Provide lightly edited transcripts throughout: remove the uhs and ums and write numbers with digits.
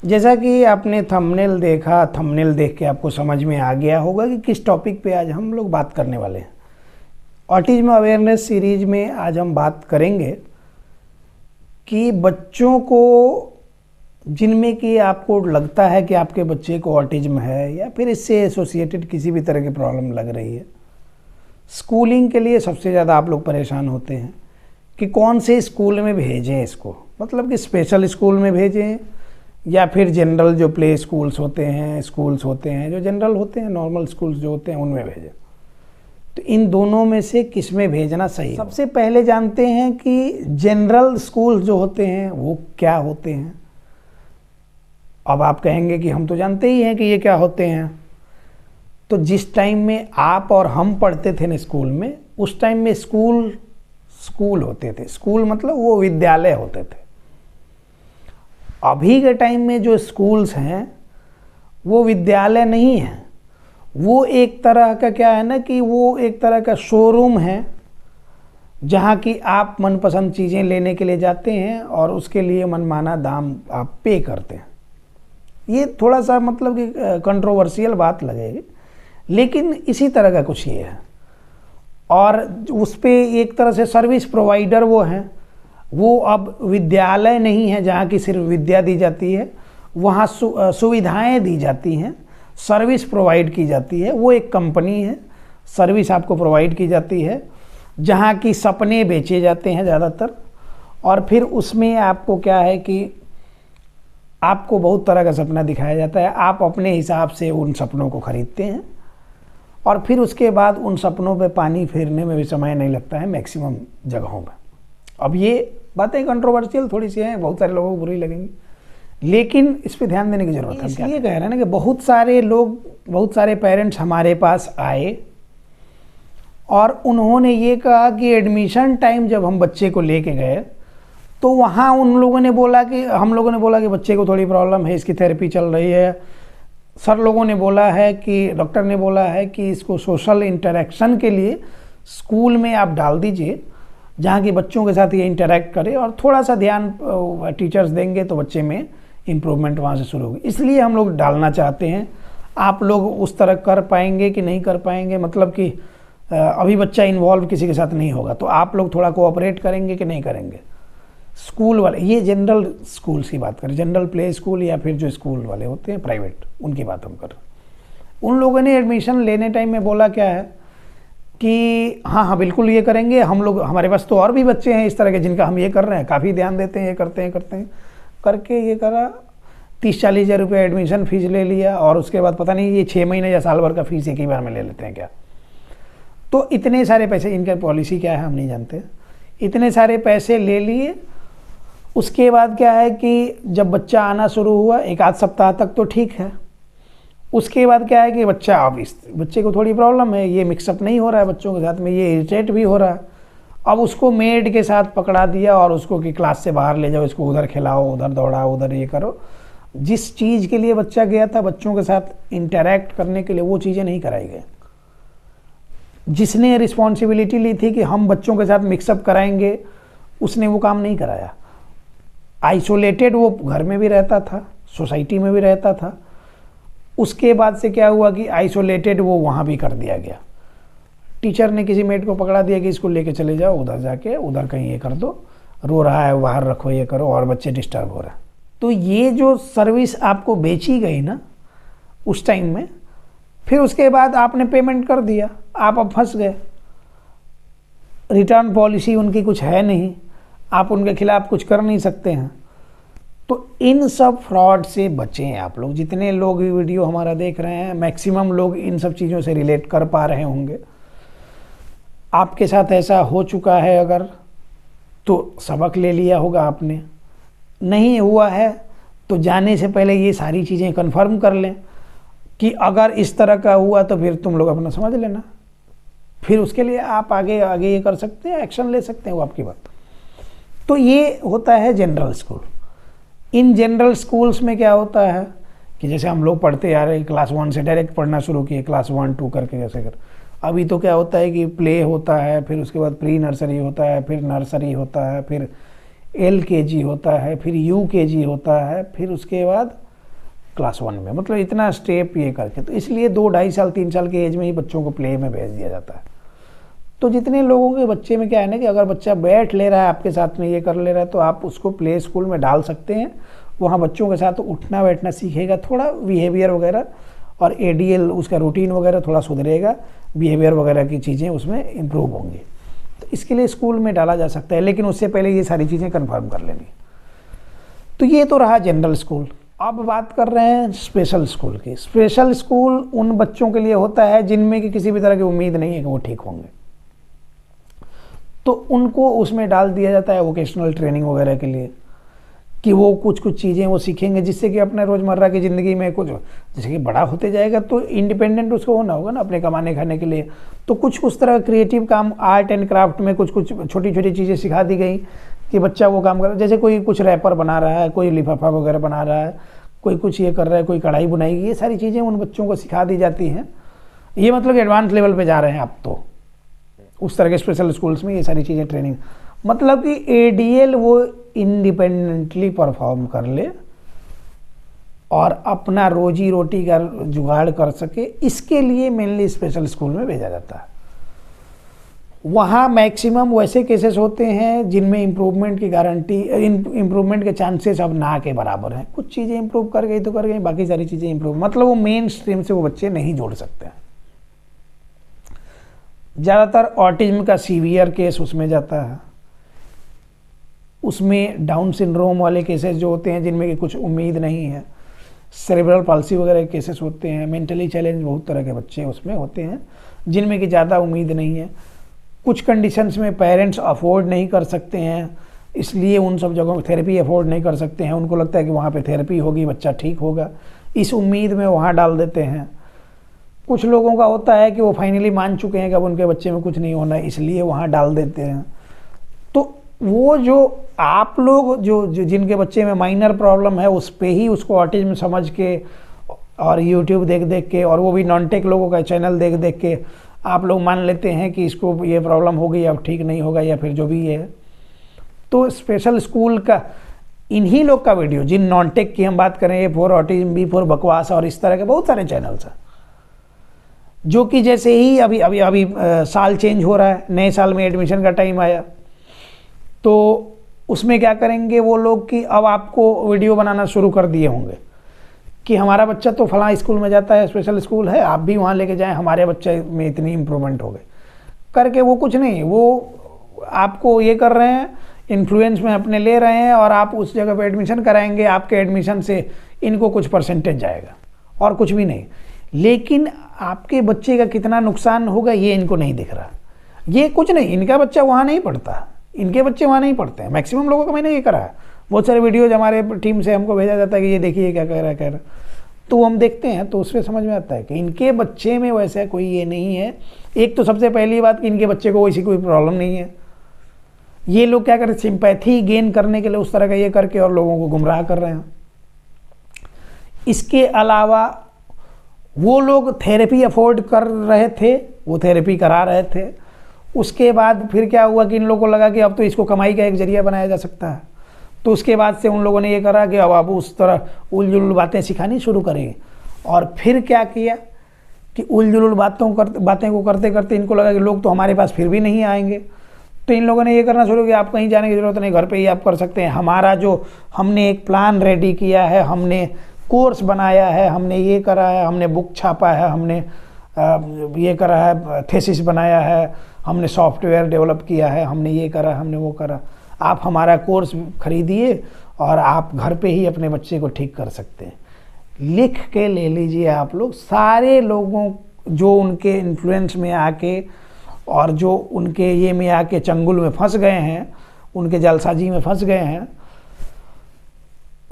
जैसा कि आपने थंबनेल देखा, थंबनेल देख के आपको समझ में आ गया होगा कि किस टॉपिक पे आज हम लोग बात करने वाले हैं। ऑटिज्म अवेयरनेस सीरीज में आज हम बात करेंगे कि बच्चों को जिनमें कि आपको लगता है कि आपके बच्चे को ऑटिज्म है या फिर इससे एसोसिएटेड किसी भी तरह की प्रॉब्लम लग रही है, स्कूलिंग के लिए सबसे ज़्यादा आप लोग परेशान होते हैं कि कौन से स्कूल में भेजें इसको, मतलब कि स्पेशल स्कूल में भेजें या फिर जनरल जो प्ले स्कूल्स होते हैं, स्कूल्स होते हैं जो जनरल होते हैं, नॉर्मल स्कूल्स जो होते हैं उनमें भेजें। तो इन दोनों में से किस में भेजना सही है? सबसे पहले जानते हैं कि जनरल स्कूल जो होते हैं वो क्या होते हैं। अब आप कहेंगे कि हम तो जानते ही हैं कि ये क्या होते हैं। तो जिस टाइम में आप और हम पढ़ते थे ना स्कूल में, उस टाइम में स्कूल होते थे। स्कूल मतलब वो विद्यालय होते थे। अभी के टाइम में जो स्कूल्स हैं वो विद्यालय नहीं हैं, वो एक तरह का क्या है ना कि वो एक तरह का शोरूम है जहाँ की आप मनपसंद चीज़ें लेने के लिए जाते हैं और उसके लिए मनमाना दाम आप पे करते हैं। ये थोड़ा सा मतलब कि कंट्रोवर्शियल बात लगेगी, लेकिन इसी तरह का कुछ ये है। और उस पे एक तरह से सर्विस प्रोवाइडर वो हैं, वो अब विद्यालय नहीं है जहाँ की सिर्फ विद्या दी जाती है, वहाँ सुविधाएं दी जाती हैं, सर्विस प्रोवाइड की जाती है। वो एक कंपनी है, सर्विस आपको प्रोवाइड की जाती है, जहाँ की सपने बेचे जाते हैं ज़्यादातर। और फिर उसमें आपको क्या है कि आपको बहुत तरह का सपना दिखाया जाता है, आप अपने हिसाब से उन सपनों को खरीदते हैं और फिर उसके बाद उन सपनों पे पानी फेरने में भी समय नहीं लगता है मैक्सिमम जगहों पर। अब ये बातें कंट्रोवर्शियल थोड़ी सी हैं, बहुत सारे लोगों को बुरी लगेंगी, लेकिन इस पे ध्यान देने की ज़रूरत है। इसलिए कह रहे हैं ना कि बहुत सारे लोग, बहुत सारे पेरेंट्स हमारे पास आए और उन्होंने ये कहा कि एडमिशन टाइम जब हम बच्चे को लेके गए तो वहाँ उन लोगों ने बोला कि हम लोगों ने बोला कि बच्चे को थोड़ी प्रॉब्लम है, इसकी थेरेपी चल रही है। सर लोगों ने बोला है कि डॉक्टर ने बोला है कि इसको सोशल इंटरेक्शन के लिए स्कूल में आप डाल दीजिए जहाँ की बच्चों के साथ ये इंटरेक्ट करे और थोड़ा सा ध्यान टीचर्स देंगे तो बच्चे में इम्प्रूवमेंट वहाँ से शुरू होगी। इसलिए हम लोग डालना चाहते हैं। आप लोग उस तरह कर पाएंगे कि नहीं कर पाएंगे, मतलब कि अभी बच्चा इन्वॉल्व किसी के साथ नहीं होगा, तो आप लोग थोड़ा कोऑपरेट करेंगे कि नहीं करेंगे। स्कूल वाले, ये जनरल स्कूल्स की बात करें, जनरल प्ले स्कूल या फिर जो स्कूल वाले होते हैं प्राइवेट, उनकी बात हम कर रहे हैं। उन लोगों ने एडमिशन लेने टाइम में बोला क्या है कि हाँ बिल्कुल ये करेंगे हम लोग, हमारे पास तो और भी बच्चे हैं इस तरह के जिनका हम ये कर रहे हैं, काफ़ी ध्यान देते हैं, ये करते हैं करके ये करा। 30-40 हज़ार रुपये एडमिशन फ़ीस ले लिया और उसके बाद पता नहीं ये 6 महीने या साल भर का फ़ीस एक ही बार में ले लेते हैं क्या। तो इतने सारे पैसे, इनका पॉलिसी क्या है हम नहीं जानते, इतने सारे पैसे ले लिए। उसके बाद क्या है कि जब बच्चा आना शुरू हुआ 1 आध सप्ताह तक तो ठीक है। उसके बाद क्या है कि बच्चा, अब इस बच्चे को थोड़ी प्रॉब्लम है, ये मिक्सअप नहीं हो रहा है बच्चों के साथ में, ये इरिटेट भी हो रहा है। अब उसको मेड के साथ पकड़ा दिया और उसको कि क्लास से बाहर ले जाओ, इसको उधर खिलाओ, उधर दौड़ाओ, उधर ये करो। जिस चीज़ के लिए बच्चा गया था बच्चों के साथ इंटरैक्ट करने के लिए, वो चीज़ें नहीं कराई गई। जिसने रिस्पॉन्सिबिलिटी ली थी कि हम बच्चों के साथ मिक्सअप कराएंगे, उसने वो काम नहीं कराया। आइसोलेटेड वो घर में भी रहता था, सोसाइटी में भी रहता था। उसके बाद से क्या हुआ कि आइसोलेटेड वो वहाँ भी कर दिया गया। टीचर ने किसी मेड को पकड़ा दिया कि इसको लेके चले जाओ उधर, जाके उधर कहीं ये कर दो, रो रहा है बाहर रखो, ये करो, और बच्चे डिस्टर्ब हो रहे हैं। तो ये जो सर्विस आपको बेची गई ना उस टाइम में, फिर उसके बाद आपने पेमेंट कर दिया, आप अब फंस गए। रिटर्न पॉलिसी उनकी कुछ है नहीं, आप उनके खिलाफ कुछ कर नहीं सकते हैं। तो इन सब फ्रॉड से बचें आप लोग। जितने लोग ये वीडियो हमारा देख रहे हैं, मैक्सिमम लोग इन सब चीज़ों से रिलेट कर पा रहे होंगे। आपके साथ ऐसा हो चुका है अगर, तो सबक ले लिया होगा आपने। नहीं हुआ है तो जाने से पहले ये सारी चीज़ें कंफर्म कर लें कि अगर इस तरह का हुआ तो फिर तुम लोग अपना समझ लेना, फिर उसके लिए आप आगे ये कर सकते हैं, एक्शन ले सकते हैं, वो आपकी बात। तो ये होता है general school. In general schools में क्या होता है कि जैसे हम लोग पढ़ते आ रहे, क्लास 1 से डायरेक्ट पढ़ना शुरू किए, क्लास 1, 2 करके कैसे कर। अभी तो क्या होता है कि प्ले होता है, फिर उसके बाद प्री नर्सरी होता है, फिर नर्सरी होता है, फिर LKG होता है, फिर UKG होता है, फिर उसके बाद क्लास 1 में, मतलब इतना स्टेप ये करके। तो इसलिए 2-2.5 साल 3 साल की एज में ही बच्चों को प्ले में भेज दिया जाता है। तो जितने लोगों के बच्चे में क्या है ना कि अगर बच्चा बैठ ले रहा है आपके साथ में, ये कर ले रहा है, तो आप उसको प्ले स्कूल में डाल सकते हैं। वहाँ बच्चों के साथ उठना बैठना सीखेगा, थोड़ा बिहेवियर वगैरह और ADL उसका रूटीन वगैरह थोड़ा सुधरेगा, बिहेवियर वगैरह की चीज़ें उसमें इम्प्रूव होंगी। तो इसके लिए स्कूल में डाला जा सकता है, लेकिन उससे पहले ये सारी चीज़ें कन्फर्म कर लेनी। तो ये तो रहा जनरल स्कूल। अब बात कर रहे हैं स्पेशल स्कूल की। स्पेशल स्कूल उन बच्चों के लिए होता है जिनमें कि किसी भी तरह की उम्मीद नहीं है कि वो ठीक होंगे, तो उनको उसमें डाल दिया जाता है वोकेशनल ट्रेनिंग वगैरह के लिए, कि वो कुछ कुछ चीज़ें वो सीखेंगे जिससे कि अपने रोज़मर्रा की ज़िंदगी में कुछ, जैसे कि बड़ा होते जाएगा तो इंडिपेंडेंट उसको होना होगा ना अपने कमाने खाने के लिए। तो कुछ उस तरह क्रिएटिव काम, आर्ट एंड क्राफ्ट में कुछ कुछ छोटी छोटी चीज़ें सिखा दी गई कि बच्चा वो काम कर, जैसे कोई कुछ रैपर बना रहा है, कोई लिफाफा वगैरह बना रहा है, कोई कुछ ये कर रहा है, कोई कढ़ाई बुनाई, ये सारी चीज़ें उन बच्चों को सिखा दी जाती हैं। ये मतलब कि एडवांस लेवल पे जा रहे हैं आप, तो उस तरह के स्पेशल स्कूल्स में ये सारी चीज़ें ट्रेनिंग, मतलब कि ADL वो इंडिपेंडेंटली परफॉर्म कर ले और अपना रोजी रोटी का जुगाड़ कर सके, इसके लिए मेनली स्पेशल स्कूल में भेजा जाता है। वहाँ मैक्सिमम वैसे केसेस होते हैं जिनमें इम्प्रूवमेंट की गारंटी, इम्प्रूवमेंट के चांसेस अब ना के बराबर हैं। कुछ चीज़ें इम्प्रूव कर गई तो कर गई, बाकी सारी चीज़ें इम्प्रूव, मतलब वो मेन स्ट्रीम से वो बच्चे नहीं जोड़ सकते हैं। ज़्यादातर ऑटिज्म का सीवियर केस उसमें जाता है, उसमें डाउन सिंड्रोम वाले केसेस जो होते हैं जिनमें कि कुछ उम्मीद नहीं है, सेरेब्रल पाल्सी वगैरह के केसेस होते हैं, मेंटली चैलेंज बहुत तरह के बच्चे उसमें होते हैं जिनमें कि ज़्यादा उम्मीद नहीं है। कुछ कंडीशंस में पेरेंट्स अफोर्ड नहीं कर सकते हैं, इसलिए उन सब जगहों पर थेरेपी अफोर्ड नहीं कर सकते हैं। उनको लगता है कि वहाँ पे थेरेपी होगी, बच्चा ठीक होगा, इस उम्मीद में वहाँ डाल देते हैं। कुछ लोगों का होता है कि वो फाइनली मान चुके हैं कि अब उनके बच्चे में कुछ नहीं होना, इसलिए वहाँ डाल देते हैं। तो वो जो आप लोग जो जिनके बच्चे में माइनर प्रॉब्लम है उस पे ही उसको ऑटिज्म समझ के और यूट्यूब देख देख के, और वो भी नॉन टेक लोगों का चैनल देख देख के आप लोग मान लेते हैं कि इसको ये प्रॉब्लम हो गई, अब ठीक नहीं होगा, या फिर जो भी है। तो स्पेशल स्कूल का इन्हीं लोग का वीडियो, जिन नॉन टेक की हम बात करें, A4 ऑटिज्म, B4 बकवास और इस तरह के बहुत सारे चैनल्स हैं, जो कि जैसे ही अभी साल चेंज हो रहा है, नए साल में एडमिशन का टाइम आया, तो उसमें क्या करेंगे वो लोग कि अब आपको वीडियो बनाना शुरू कर दिए होंगे कि हमारा बच्चा तो फलां स्कूल में जाता है, स्पेशल स्कूल है, आप भी वहाँ लेके जाएं, हमारे बच्चे में इतनी इम्प्रूवमेंट हो गए करके। वो कुछ नहीं, वो आपको ये कर रहे हैं, इन्फ्लुएंस में अपने ले रहे हैं, और आप उस जगह पे एडमिशन कराएंगे, आपके एडमिशन से इनको कुछ परसेंटेज जाएगा और कुछ भी नहीं। लेकिन आपके बच्चे का कितना नुकसान होगा ये इनको नहीं दिख रहा। ये कुछ नहीं, इनका बच्चा वहाँ नहीं पढ़ता, इनके बच्चे वहाँ नहीं पढ़ते हैं। मैक्सिमम लोगों का मैंने ये करा है, बहुत सारे वीडियोज हमारे टीम से हमको भेजा जाता है कि ये देखिए क्या कह रहा है, तो हम देखते हैं, तो उससे समझ में आता है कि इनके बच्चे में वैसा कोई ये नहीं है। एक तो सबसे पहली बात कि इनके बच्चे को वैसी कोई प्रॉब्लम नहीं है। ये लोग क्या करते हैं, सिंपैथी गेन करने के लिए उस तरह का ये करके और लोगों को गुमराह कर रहे हैं। इसके अलावा वो लोग थेरेपी अफोर्ड कर रहे थे, वो थेरेपी करा रहे थे। उसके बाद फिर क्या हुआ कि इन लोगों को लगा कि अब तो इसको कमाई का एक जरिया बनाया जा सकता है, तो उसके बाद से उन लोगों ने ये करा कि अब आप उस तरह उलझुल बातें सिखानी शुरू करेंगे। और फिर क्या किया कि उलझुल बातें को करते करते इनको लगा कि लोग तो हमारे पास फिर भी नहीं आएंगे, तो इन लोगों ने ये करना शुरू किया, आप कहीं जाने की ज़रूरत नहीं, घर पे ही आप कर सकते हैं। हमारा जो हमने एक प्लान रेडी किया है, हमने कोर्स बनाया है, हमने ये करा है, हमने बुक छापा है, हमने ये करा है, थेसिस बनाया है, हमने सॉफ्टवेयर डेवलप किया है, हमने ये करा, हमने वो करा। आप हमारा कोर्स खरीदिए और आप घर पे ही अपने बच्चे को ठीक कर सकते हैं। लिख के ले लीजिए आप लोग, सारे लोगों जो उनके इन्फ्लुएंस में आके और जो उनके ये में आके चंगुल में फंस गए हैं, उनके जालसाजी में फंस गए हैं,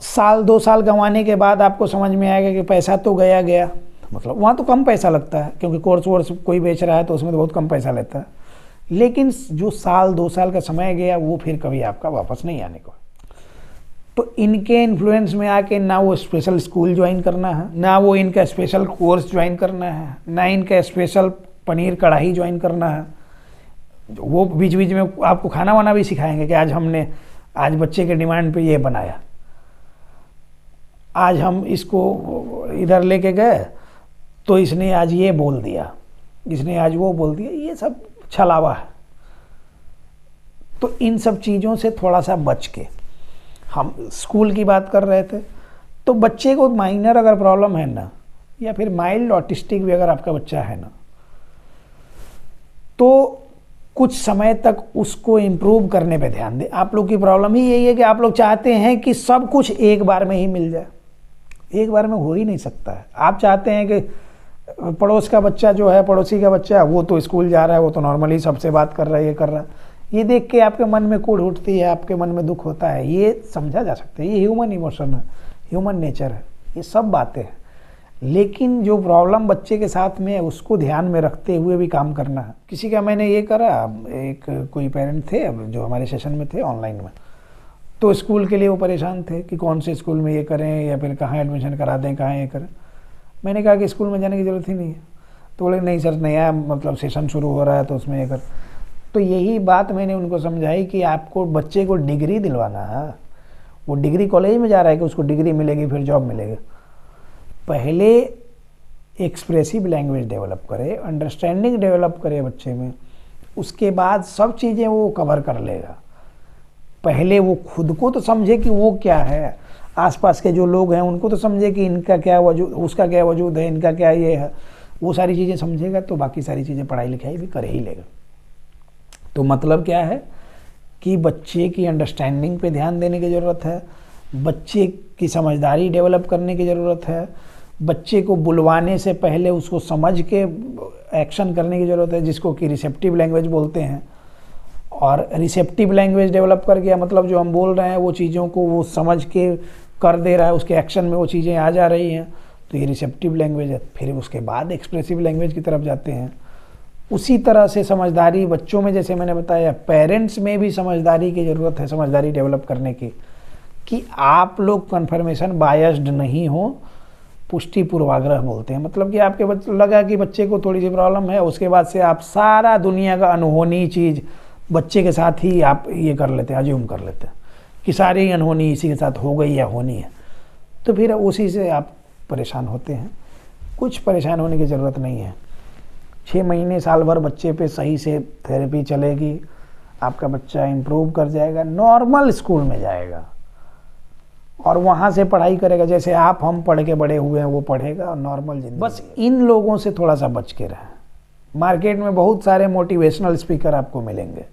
साल 2 साल गंवाने के बाद आपको समझ में आएगा कि पैसा तो गया, मतलब वहाँ तो कम पैसा लगता है क्योंकि कोर्स वोर्स कोई बेच रहा है तो उसमें तो बहुत कम पैसा लेता है, लेकिन जो साल 2 साल का समय गया वो फिर कभी आपका वापस नहीं आने को। तो इनके इन्फ्लुएंस में आके ना वो स्पेशल स्कूल ज्वाइन करना है, ना वो इनका स्पेशल कोर्स ज्वाइन करना है, ना इनका स्पेशल पनीर कढ़ाई ज्वाइन करना है। वो बीच बीच में आपको खाना वाना भी सिखाएंगे कि आज बच्चे के डिमांड पे ये बनाया, आज हम इसको इधर लेके गए तो इसने आज ये बोल दिया, इसने आज वो बोल दिया, ये सब छलावा है। तो इन सब चीज़ों से थोड़ा सा बच के, हम स्कूल की बात कर रहे थे, तो बच्चे को माइनर अगर प्रॉब्लम है ना, या फिर माइल्ड ऑटिस्टिक भी अगर आपका बच्चा है ना, तो कुछ समय तक उसको इम्प्रूव करने पे ध्यान दें। आप लोग की प्रॉब्लम ही यही है कि आप लोग चाहते हैं कि सब कुछ एक बार में ही मिल जाए। एक बार में हो ही नहीं सकता है। आप चाहते हैं कि पड़ोस का बच्चा जो है, पड़ोसी का बच्चा, वो तो स्कूल जा रहा है, वो तो नॉर्मली सबसे बात कर रहा है, ये कर रहा है, ये देख के आपके मन में कूढ़ उठती है, आपके मन में दुख होता है। ये समझा जा सकता है, ये ह्यूमन इमोशन है, ह्यूमन नेचर है, ये सब बातें हैं। लेकिन जो प्रॉब्लम बच्चे के साथ में है उसको ध्यान में रखते हुए भी काम करना है। किसी का मैंने ये करा, एक कोई पेरेंट थे जो हमारे सेशन में थे ऑनलाइन में, तो स्कूल के लिए वो परेशान थे कि कौन से स्कूल में ये करें या फिर कहाँ एडमिशन करा दें, कहाँ ये करें। मैंने कहा कि स्कूल में जाने की ज़रूरत ही नहीं है। तो बोले नहीं सर, नया मतलब सेशन शुरू हो रहा है तो उसमें ये कर। तो यही बात मैंने उनको समझाई कि आपको बच्चे को डिग्री दिलवाना है, वो डिग्री कॉलेज में जा रहा है कि उसको डिग्री मिलेगी फिर जॉब मिलेगा। पहले एक्सप्रेसिव लैंग्वेज डेवलप करे, अंडरस्टैंडिंग डेवलप करे बच्चे में, उसके बाद सब चीज़ें वो कवर कर लेगा। पहले वो खुद को तो समझे कि वो क्या है, आसपास के जो लोग हैं उनको तो समझे कि इनका क्या वजूद, उसका क्या वजूद है, इनका क्या ये है, वो सारी चीज़ें समझेगा तो बाकी सारी चीज़ें पढ़ाई लिखाई भी कर ही लेगा। तो मतलब क्या है कि बच्चे की अंडरस्टैंडिंग पे ध्यान देने की ज़रूरत है, बच्चे की समझदारी डेवलप करने की ज़रूरत है, बच्चे को बुलवाने से पहले उसको समझ के एक्शन करने की ज़रूरत है, जिसको कि रिसेप्टिव लैंग्वेज बोलते हैं। और रिसेप्टिव लैंग्वेज डेवलप कर गया मतलब जो हम बोल रहे हैं वो चीज़ों को वो समझ के कर दे रहा है, उसके एक्शन में वो चीज़ें आ जा रही हैं, तो ये रिसेप्टिव लैंग्वेज है। फिर उसके बाद एक्सप्रेसिव लैंग्वेज की तरफ जाते हैं। उसी तरह से समझदारी बच्चों में, जैसे मैंने बताया, पेरेंट्स में भी समझदारी की ज़रूरत है, समझदारी डेवलप करने की, कि आप लोग कन्फर्मेशन बायस्ड नहीं हो, पुष्टि पूर्वाग्रह बोलते हैं। मतलब कि आपके लगा कि बच्चे को थोड़ी सी प्रॉब्लम है, उसके बाद से आप सारा दुनिया का अनहोनी चीज़ बच्चे के साथ ही आप ये कर लेते हैं, अज्यूम कर लेते हैं कि सारी अनहोनी इसी के साथ हो गई या होनी है। तो फिर उसी से आप परेशान होते हैं। कुछ परेशान होने की ज़रूरत नहीं है। 6 महीने साल भर बच्चे पे सही से थेरेपी चलेगी, आपका बच्चा इम्प्रूव कर जाएगा, नॉर्मल स्कूल में जाएगा और वहाँ से पढ़ाई करेगा। जैसे हम पढ़ के बड़े हुए हैं वो पढ़ेगा और नॉर्मल जिंदगी। बस इन लोगों से थोड़ा सा बच के रहें। मार्केट में बहुत सारे मोटिवेशनल स्पीकर आपको मिलेंगे।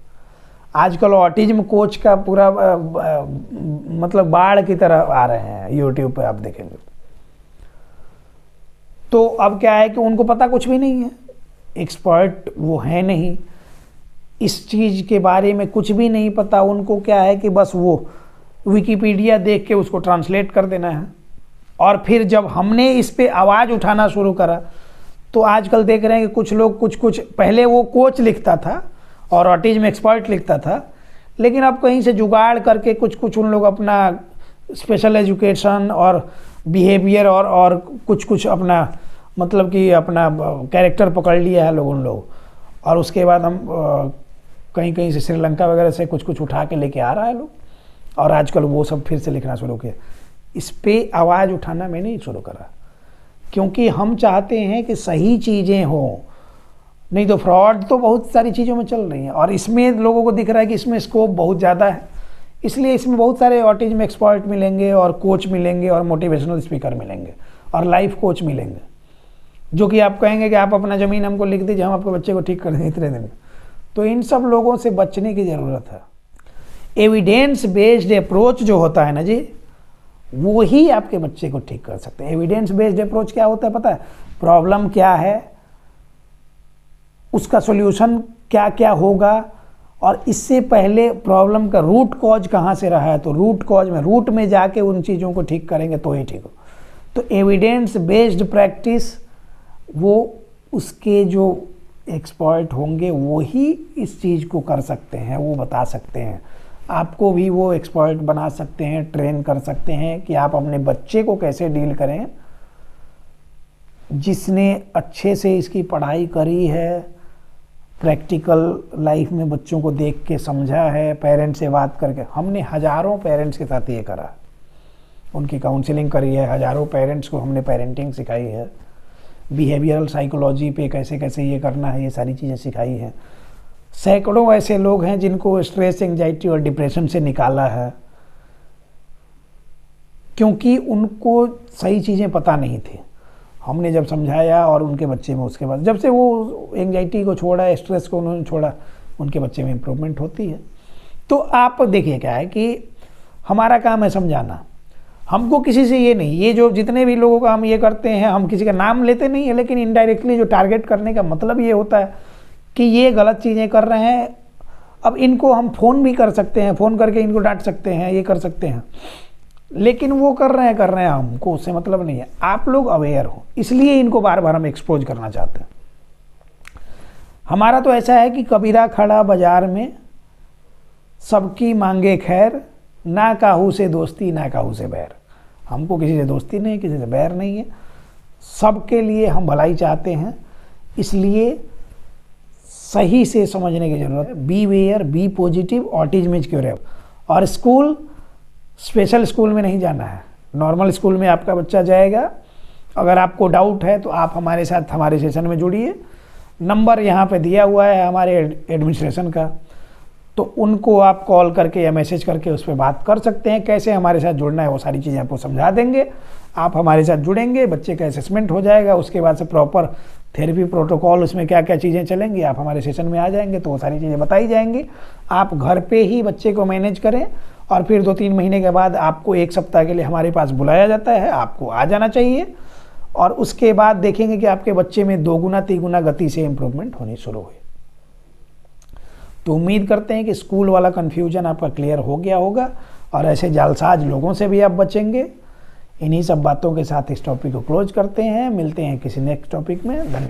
आजकल ऑटिज्म कोच का पूरा मतलब बाढ़ की तरह आ रहे हैं, यूट्यूब पे आप देखेंगे। तो अब क्या है कि उनको पता कुछ भी नहीं है, एक्सपर्ट वो है नहीं, इस चीज़ के बारे में कुछ भी नहीं पता। उनको क्या है कि बस वो विकिपीडिया देख के उसको ट्रांसलेट कर देना है। और फिर जब हमने इस पे आवाज़ उठाना शुरू करा तो आजकल देख रहे हैं कि कुछ लोग कुछ पहले वो कोच लिखता था और ऑटिज्म एक्सपर्ट लिखता था, लेकिन अब कहीं से जुगाड़ करके कुछ उन लोग अपना स्पेशल एजुकेशन और बिहेवियर और कुछ अपना मतलब कि अपना कैरेक्टर पकड़ लिया है उन लोग। और उसके बाद हम कहीं से श्रीलंका वगैरह से कुछ उठा के लेके आ रहा है लोग, और आजकल वो सब फिर से लिखना शुरू किया। इस पे आवाज़ उठाना मैंने ही शुरू करा, क्योंकि हम चाहते हैं कि सही चीज़ें हों, नहीं तो फ्रॉड तो बहुत सारी चीज़ों में चल रही हैं। और इसमें लोगों को दिख रहा है कि इसमें स्कोप बहुत ज़्यादा है, इसलिए इसमें बहुत सारे ऑटिज्म एक्सपर्ट मिलेंगे और कोच मिलेंगे और मोटिवेशनल स्पीकर मिलेंगे और लाइफ कोच मिलेंगे, जो कि आप कहेंगे कि आप अपना ज़मीन हमको लिख दीजिए, हम आपके बच्चे को ठीक कर देंगे इतने दिन में। तो इन सब लोगों से बचने की ज़रूरत है। एविडेंस बेस्ड अप्रोच जो होता है ना जी, वो ही आपके बच्चे को ठीक कर सकते हैं। एविडेंस बेस्ड अप्रोच क्या होता है पता है? प्रॉब्लम क्या है, उसका सॉल्यूशन क्या क्या होगा, और इससे पहले प्रॉब्लम का रूट कॉज कहाँ से रहा है, तो रूट में जाके उन चीज़ों को ठीक करेंगे तो ही ठीक हो। तो एविडेंस बेस्ड प्रैक्टिस, वो उसके जो एक्सपर्ट होंगे वो ही इस चीज़ को कर सकते हैं, वो बता सकते हैं। आपको भी वो एक्सपर्ट बना सकते हैं, ट्रेन कर सकते हैं कि आप अपने बच्चे को कैसे डील करें। जिसने अच्छे से इसकी पढ़ाई करी है, प्रैक्टिकल लाइफ में बच्चों को देख के समझा है, पेरेंट्स से बात करके, हमने हज़ारों पेरेंट्स के साथ ये करा। उनकी काउंसलिंग करी है, हज़ारों पेरेंट्स को हमने पेरेंटिंग सिखाई है, बिहेवियरल साइकोलॉजी पे कैसे कैसे ये करना है, ये सारी चीज़ें सिखाई हैं। सैकड़ों ऐसे लोग हैं जिनको स्ट्रेस, एंजाइटी और डिप्रेशन से निकाला है, क्योंकि उनको सही चीज़ें पता नहीं थी। हमने जब समझाया और उनके बच्चे में उसके बाद जब से वो एंजाइटी को छोड़ा, स्ट्रेस को उन्होंने छोड़ा, उनके बच्चे में इम्प्रूवमेंट होती है। तो आप देखिए क्या है कि हमारा काम है समझाना, हमको किसी से ये नहीं, ये जो जितने भी लोगों का हम ये करते हैं, हम किसी का नाम लेते नहीं है, लेकिन इनडायरेक्टली जो टारगेट करने का मतलब ये होता है कि ये गलत चीज़ें कर रहे हैं। अब इनको हम फ़ोन भी कर सकते हैं, फ़ोन करके इनको डांट सकते हैं, ये कर सकते हैं, लेकिन वो कर रहे हैं, हमको उससे मतलब नहीं है। आप लोग अवेयर हो, इसलिए इनको बार बार हम एक्सपोज करना चाहते हैं। हमारा तो ऐसा है कि कबीरा खड़ा बाजार में, सबकी मांगे खैर, ना काहू से दोस्ती ना काहू से बैर। हमको किसी से दोस्ती नहीं, किसी से बैर नहीं है, सबके लिए हम भलाई चाहते हैं। इसलिए सही से समझने की ज़रूरत है। Be aware, be positive, autism is curable. और स्कूल, स्पेशल स्कूल में नहीं जाना है, नॉर्मल स्कूल में आपका बच्चा जाएगा। अगर आपको डाउट है तो आप हमारे साथ हमारे सेशन में जुड़िए। नंबर यहाँ पे दिया हुआ है हमारे एडमिनिस्ट्रेशन का, तो उनको आप कॉल करके या मैसेज करके उस पर बात कर सकते हैं। कैसे हमारे साथ जुड़ना है वो सारी चीज़ें आपको समझा देंगे। आप हमारे साथ जुड़ेंगे, बच्चे का असेसमेंट हो जाएगा, उसके बाद से प्रॉपर थेरेपी प्रोटोकॉल, उसमें क्या क्या चीज़ें चलेंगी, आप हमारे सेशन में आ जाएंगे तो वो सारी चीज़ें बताई जाएंगी। आप घर पे ही बच्चे को मैनेज करें और फिर 2-3 महीने के बाद आपको 1 सप्ताह के लिए हमारे पास बुलाया जाता है, आपको आ जाना चाहिए। और उसके बाद देखेंगे कि आपके बच्चे में 2 गुना 3 गुना गति से इम्प्रूवमेंट होनी शुरू हुई। तो उम्मीद करते हैं कि स्कूल वाला कन्फ्यूजन आपका क्लियर हो गया होगा और ऐसे जालसाज लोगों से भी आप बचेंगे। इन्हीं सब बातों के साथ इस टॉपिक को क्लोज करते हैं। मिलते हैं किसी नेक्स्ट टॉपिक में। धन्यवाद।